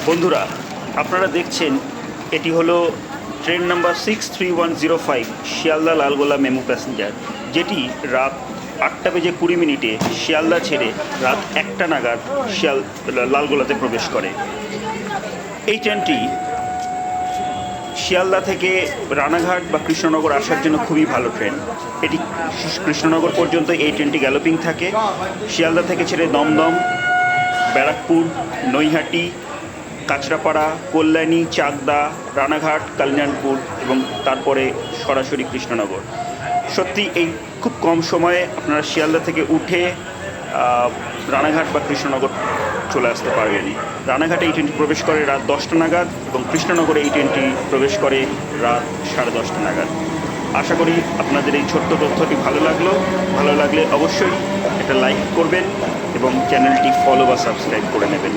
বন্ধুরা, আপনারা দেখছেন এটি হলো train number 63105 Sealdah Lalgola MEMU passenger, যেটি রাত 8:20 শিয়ালদা ছেড়ে রাত 1টা নাগাদ লালগোলাতে প্রবেশ করে। এই ট্রেনটি শিয়ালদা থেকে রানাঘাট বা কৃষ্ণনগর আসার জন্য খুবই ভালো ট্রেন। এটি কৃষ্ণনগর পর্যন্ত এই ট্রেনটি গ্যালোপিং থাকে। শিয়ালদা থেকে ছেড়ে দমদম, ব্যারাকপুর, নৈহাটি, কাঁচরাপাড়া, কল্যাণী, চাকদা, রানাঘাট, কল্যাণপুর এবং তারপরে সরাসরি কৃষ্ণনগর। সত্যি এই খুব কম সময়ে আপনারা শিয়ালদা থেকে উঠে রানাঘাট বা কৃষ্ণনগর চলে আসতে পারবেন। রানাঘাটে এই ট্রেনটি প্রবেশ করে রাত 10টা নাগাদ এবং কৃষ্ণনগরে এই ট্রেনটি প্রবেশ করে রাত 10:30 নাগাদ। আশা করি আপনাদের এই ছোট্ট তথ্যটি ভালো লাগলে অবশ্যই একটা লাইক করবেন এবং চ্যানেলটি ফলো বা সাবস্ক্রাইব করে নেবেন।